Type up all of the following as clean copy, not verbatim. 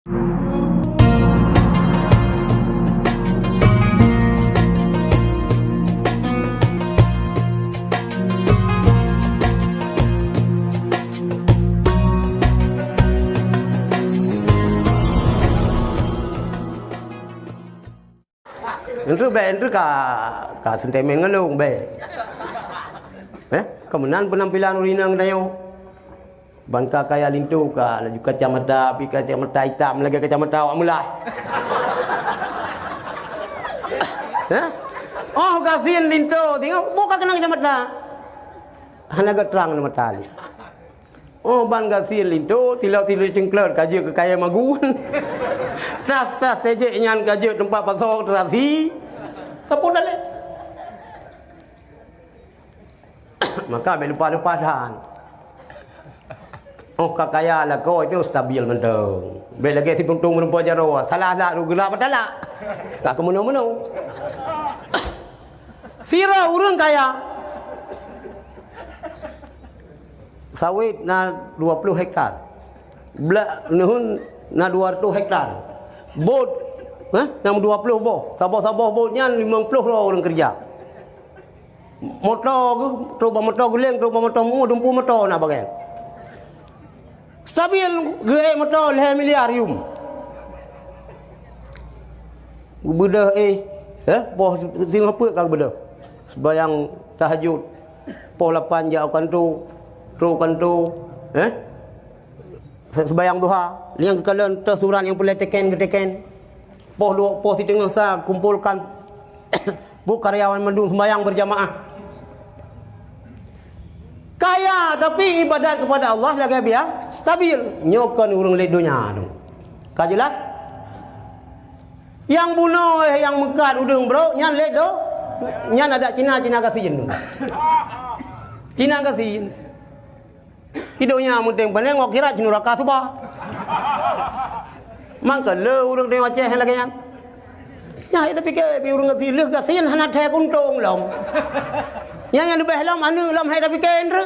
Itu baik itu ka sentimen ngelung baik. Kemudian penampilan urinang dayo. Bangka kaya lintu ka laju kacamata pi kacamata hitam lagi kacamata awak mula. Oh kasihan lintu tengok buka kena kacamata. Hana terang nama tali. Oh ban kasihan lintu tilau cengkler kaje ke kaya magun. Tas tejek nyan kaje tempat pasok terasi. Tapun dah le. Maka lupa dah. Oh kakaya lah kau itu stabil mendung. Bel lagi si puntung menempuh jaro. Salah lah ru gelap adalah. Tak kemana-mana. Sira urang kaya. Sawit na 20 hektar. Belak nuhun na 200 hektar. Bot yang 20 boh. Sabah-sabah botnya 50 orang kerja. Motor ke, coba motor geleng, coba motor mu, dumpu motor nak bagai. Stabil ge motor leh miliar yum. Bedah poh tengah apa kau bedah. Sembayang tahajud. Poh 8 jauh kan tu, sembayang duha, liang kekalian tersuran yang boleh teken. Poh di tengah sa kumpulkan bu karyawan mendung sembayang berjamaah. Kaya tapi ibadat kepada Allah lagi biar stabil. Nyokan urang ledonya tu. Ka jelas? Yang bunuh yang mekat udung bro, nyan ledo. Nyan ada Cina kasihin tu. Cina kasihin. Hidupnya mending peneng wak kira cinuraka subah. Mangka le urang dewa ceh lagi yang. Ya ida fikir bi urang kasihin kasihin hana thai kuntung lom. Yang lebih lam anu lam hai dah fikir re.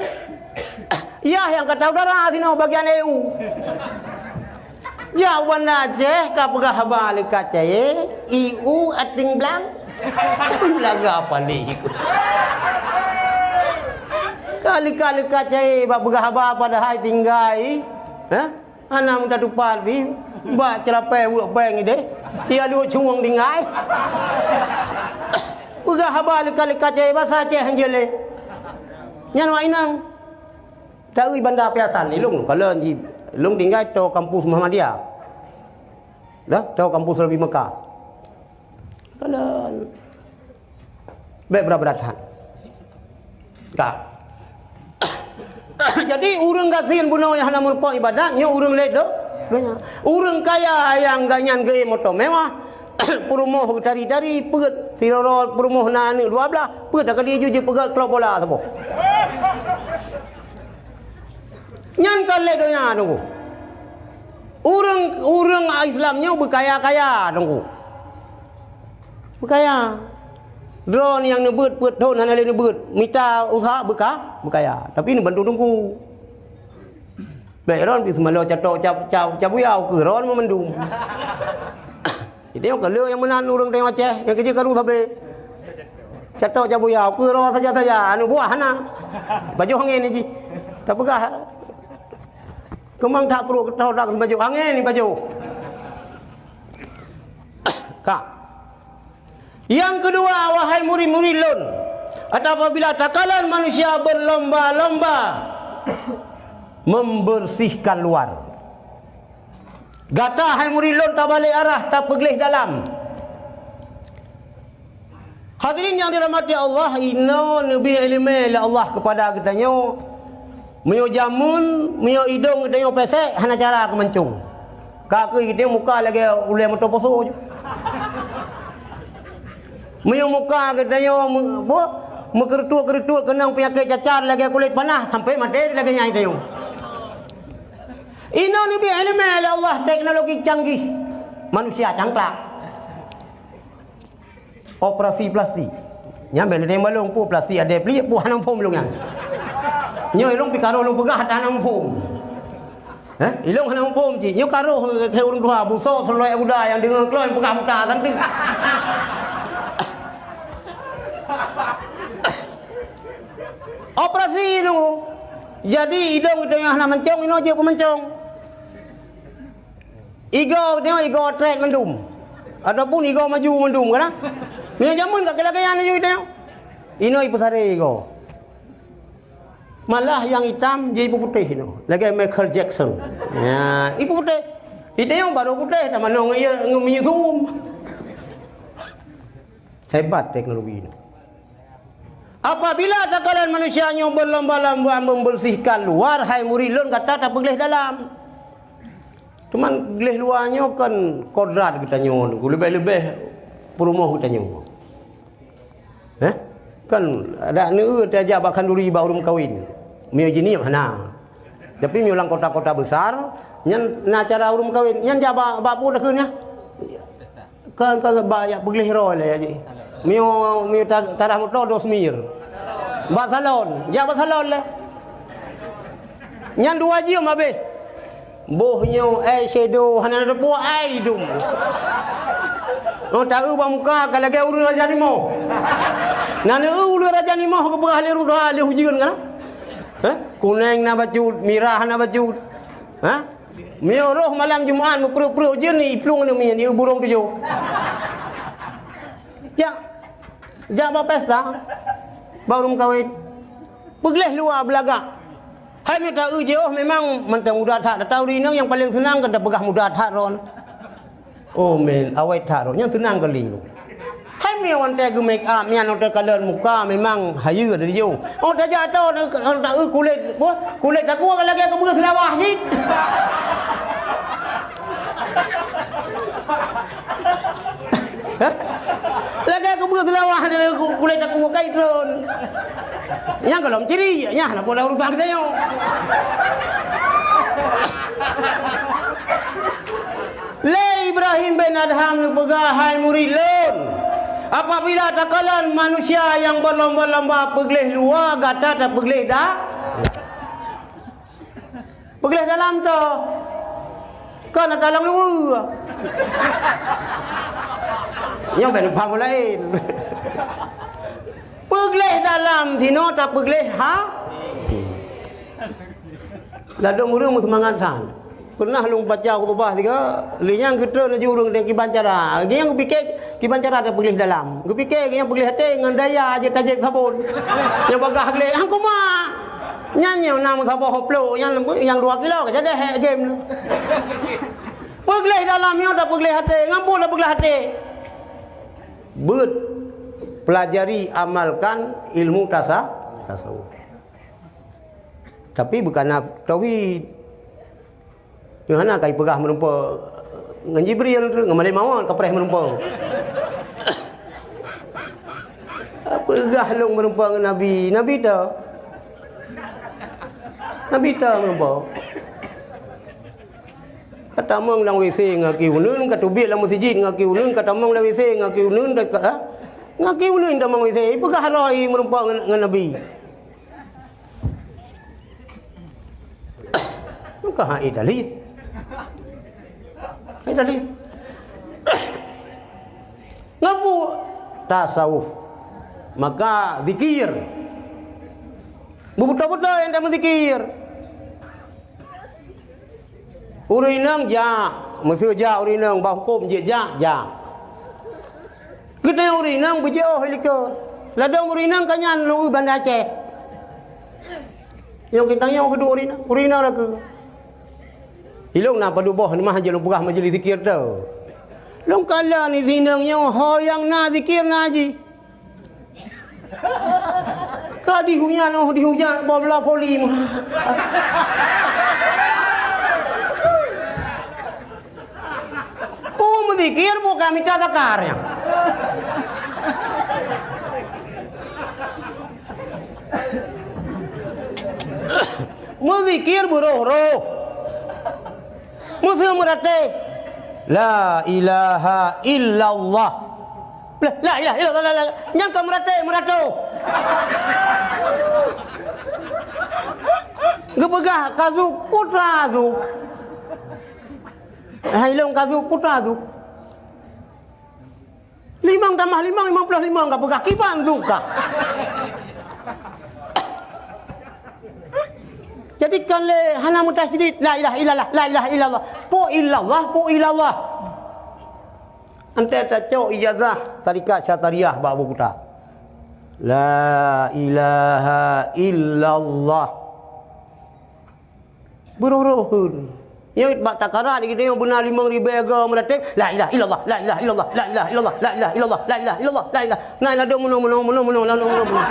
Ya yang kata udara sini bagian EU. Jawaban Aceh ka pegah balik kaca EU ating blang. Laga apa ni? Kali-kali kaca ba pegah ba pada hai tinggai. Ana muda tupat bi ba cerapai buat bang ide. Dia lu cuang tinggai. Pegah balik kali kaca bahasa Aceh hanjele. Nyan wa inang. Dari bandar Piasan ni lung kalau ni lung tinggal to kampus Muhammadiyah. Dah to kampus Rabi Mekah. Kalau berapa datang. Kak. Jadi urang kasihan bunuh yang namun po ibadatnya urang ledo. Urang kaya yang ganyan ge motor mewah. Perumoh dari pegat siroro perumoh na ni 12 pegat dak dia je pegat kelop bola sabo. Nyan kale donya tunggu. Urang Islamnya berkaya-kaya tunggu. Berkaya. Drone yang nebut put don hana le nebut. Mita usaha berkaya. Tapi ni bantu tunggu. Baikron bi semalo catok cap buyau ke ron memendung. Jadi kalau yang menan urang tengah Aceh yang kerja karu sampai catok cap buyau ke ron saja anu buah hana. Baju angin ni ji. Tak pegah. Kemang tak perlu tahu dak baju angin ni baju. Kak. Yang kedua wahai murid-murid lun, apabila takalan manusia berlomba-lomba membersihkan luar. Gata hai murid lun tak balik arah tak pergelih dalam. Hadirin yang dirahmati Allah, inna nabi ilmi la Allah kepada katanya Mio jamun, mio hidung kita yo pesek, hana cara ke mencung. Kaki kita muka lagi ulai motor poso je. Mio muka kita yo mekertu-kertu kenang penyakit cacar lagi kulit panah sampai mati lagi nyai dia. Ini lebih ilmu Allah teknologi canggih. Manusia cangklak. Operasi plastik. Nyambil dia malung pu plastik ada beli pu hanam pom lungan. Nyoi long pikaro long pegah tanam pom. Ilong hana pom ji nyo karo ke urang dua buso seloi buda yang dengan kloy pegah buta tanti. Operasi nunggu. Jadi hidung itu yang hana mencong ino je mencong. Igo trek mendum. Ataupun igo maju mendum kan? Ni jamun kat kelakayan ayu itu. Ino ipu sare igo. Malah yang hitam jadi ipu putih ino. Lagi Michael Jackson. Ya, ipu putih. Itu yang baru putih tak mana ngomong zoom. Hebat teknologi ini. Apabila takaran manusianya berlomba-lomba membersihkan luar, hai murid lun kata tak boleh dalam. Cuman gelih luarnya kan kodrat kita nyon, lebih-lebih perumah kita nyon. Kan ada ni dia bahkan duri baru kawin. Mio jenis mana? Tapi mio lang kota-kota besar, nyan na cara urum kawin, nyan jaba bapu dah keunnya. Kan banyak beglih roh le aje. Mio tarah motor dos mir. Ba salon, jaba salon le. Nyan dua jiu mabe. Bohnyo ai shadow hana repo ai dum. Oh tahu bang muka kalau ke uru raja nimo. Nana uru raja nimo ke berah le rudah le hujian kan? Kuning na bacut, merah na bacut. Mio roh malam Jumaat memperuk-peruk je ni iplung ni mi burung tujuh. Jak ba pesta. Baru kawin. Begleh luar belagak. Hai minta je memang mentang muda tak tahu rinang yang paling senang kan dah begah muda tak ron. Oh men awet tak ron yang senang kali lu. Hai mi wan teh make up mian orang color muka memang hayu dari jauh. Oh dah jatuh tak kulit aku lagi aku begah selawah sit. Lagi aku begah selawah dari kulit aku kai drone. Yang kalau ciri ya nak boleh urusan kita yo. Le Ibrahim bin Adham nu begahai murid lun. Apabila takalan manusia yang berlomba-lomba peglih luar gata tak peglih dah. Peglih dalam tu. Kan nak dalam luar. Yang ben paham lain. Peglih dalam sino tak peglih lalu murung semangat san. Pernah lung baca khutbah tiga, liang kita nak jurung dengan kiban cara. Yang fikir kiban cara tak peglih dalam. Aku fikir yang peglih hati dengan daya aje tajik sabun. Yang bagah gelih angku mah. Nyanyi nama sabah hoplo yang 2 kilo ke jadi game tu. Peglih dalam yang tak peglih hati, ngampun tak peglih hati. Pelajari, amalkan ilmu tasawuf. Tapi bukan tauhid. Yang mana kai pegah menumpa ngan Jibril tu, ngan Malai Mawon kapreh menumpa. Pegah long menumpa ngan Nabi. Nabi dah menumpa. Kata mong lang WC ngaki unun, kata biak lang masjid ngaki unun, kata mong lang WC ngaki unun dekat ngaki ulun dah mang wisi pegah roi merumpa dengan Nabi. Maka hai dalil. Ngapu tasawuf. Maka zikir. Betul-betul yang dah zikir. Urinang ja, mesti ja urinang bah hukum je ja. Kita urinang berjauh helikopter. Ladang urinang kanyan lu Banda Aceh. Yang kita yang kedua urinang dah ke. Hilong nak padu boh mah je lu pegah majlis zikir tu. Long kala ni zinangnya hoyang na zikir na haji. Ka dihujan bola poli mah. Zikir bukan minta zakarnya. Muzikir beroh-roh. Musuh meratib. La ilaha illallah. La ilaha illallah. Yang kau meratib. Gepegah kazuk putra zuk. Hailong kazuk putra zuk. 5 tambah 5 55 gepegah kiban zuk kah. Jadikan le hana mutasydid la ilaha illallah la ilaha illallah po illallah ante ta cok ijazah tarikat syatariah ba abu kuta la ilaha illallah beruruhun yang bak takara di kita yang benar 5,000 aga meratib la ilaha illallah la ilaha illallah la ilaha illallah la ilaha illallah la ilaha illallah la ilaha la ilaha illallah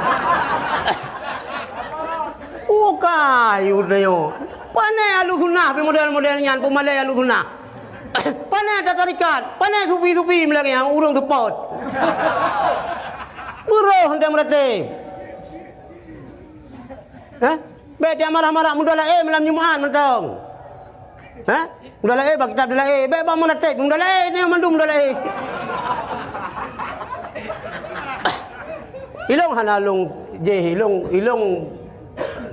Bukai udayo. Panai alu sunnah model-modelnya pemalai alu sunnah. Panai ada tarikat, panai sufi-sufi melagi yang urung tepot. Uruh hendak meratib. Baik dia marah-marah mudahlah malam Jumaat mentong. Mudahlah bagi kitab mudahlah baik bang meratib mudahlah ni mandum mudahlah Ilong hanalung je ilong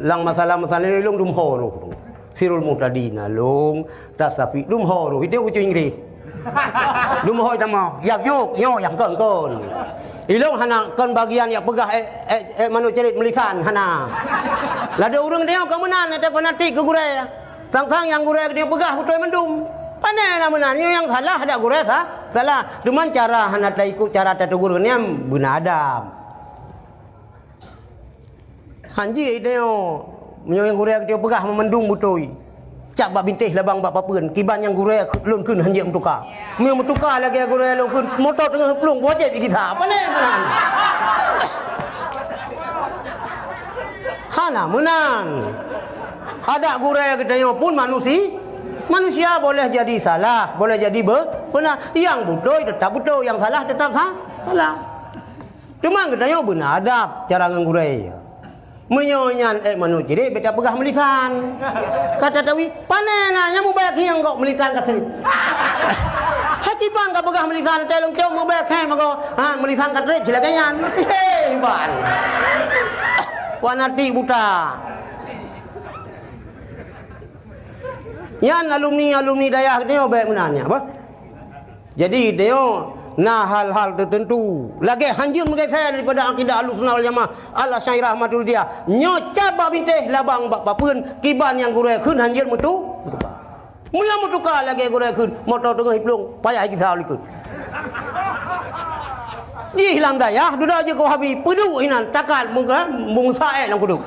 lang masalah ilong dum horo sirul mutadina long tasafi dum horo hidup ku Inggris dum hoi tama yak nyok yang kon ilong hana kon bagian yak pegah manu cerit melisan hana lada urang dia kemenan ada fanatik ke gure tang yang gure dia pegah putoi mendum pandai menan yang salah ada gure salah dengan cara hana ta ikut cara ta tegur ni benadam Hanji ideo menyo yang gure dia pegah memendung butoi. Cak bak bintih labang bak papeun, kiban yang gure lun keun hanji mutuka. Meu mutuka lagi gure lun keun motor tengah pelung wajib pergi tha. Apa ni menang? Hana menang. Ada gure gedeo pun manusia boleh jadi salah, boleh jadi benar. Yang butoi tetap butoi, yang salah tetap salah. Cuma gedeo benadab cara ngure. Menyoyan manu ciri beta pegah melisan kata tawi panena nya mu bayak yang kok melisan ka sini hakiban ka pegah melisan telung keu mu bayak he mago melisan ka tre jilagayan ban wanati buta yan alumni dayah dia baik menanya apa jadi dia nah hal-hal tertentu lagi hanjur mengenai saya daripada akidah Ahlussunnah wal Jamaah Allah Syai rahmatul dia nyocap bak bintih labang bak papeun kiban yang gure keun hanjur mutu muya mutuka lagi gure keun motor tengah hiplung payah kita alikun di hilang daya duda je kau habis pedu hinan takat muka bungsa lang kudu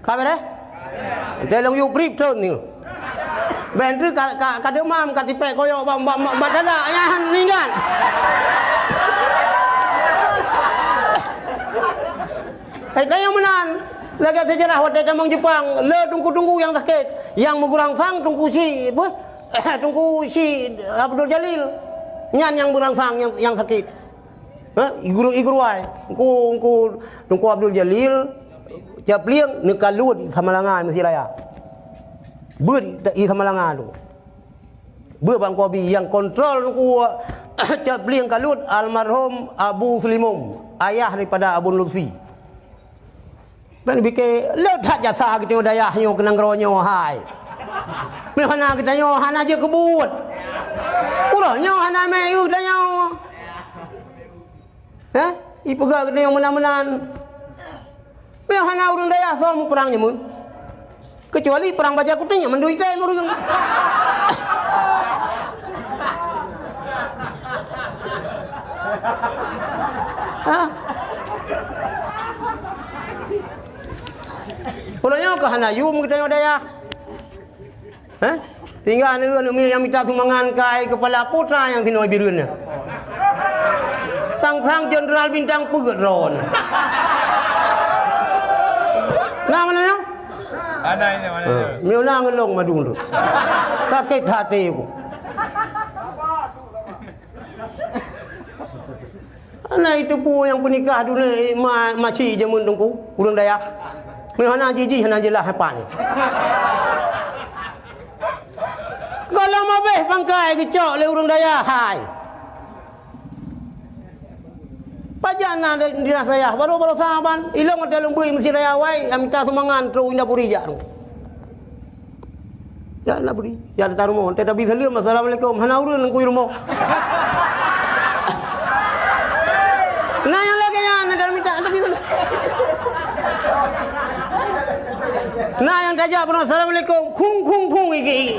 kabar delong yu grip ton ni Bentri ka demam ka tipek koyo badala ayahan ningan. Kayo menan. Lagi sejarah waktu jamang Jepang, le tungku yang sakit, yang mengurangsang tungku si Abdul Jalil. Nyan yang mengurangsang yang sakit. Iguru ai. Tungku Abdul Jalil japliang nekalut samalangan mesti raya. Ber i samalangan tu. Ber bang Kobi yang kontrol ku capling kalut almarhum Abu Sulimum, ayah daripada Abu Lutfi. Dan bike letak jasa kita dayahnya kena ngeronyo hai. Mehana kita nyo hana je kebut. Urohnyo hana mai udanya. Ipega kena yang menan-menan. Mehana urang dayah so mu perangnya mun. Kecuali perang baja kutingnya mendui teh murung. Ulanya ke hanayum kita daya. Tinggal ni yang minta sumbangan kai kepala putra yang tinoi birunnya. Sang jenderal bintang pegeron. Nama namanya? Mana ini? Miula ngelong madung tu. Sakit hati aku. Anak itu pun yang pernikah dulu makcik je mun tungku urang daya. Mehana jiji hana jelah hapan. Kalau mabeh pangkai kecok le urang daya hai. Pajana di saya, baru sahaban, ilong ada lumbui mesti raya wai, minta sumangan terus indah puri ja. Ya nak puri, ya taruh mo, tapi salim assalamualaikum, hana urun nang kuy rumo. Nah yang lagi ya, ada minta tapi nah yang tajak pun assalamualaikum, kung iki.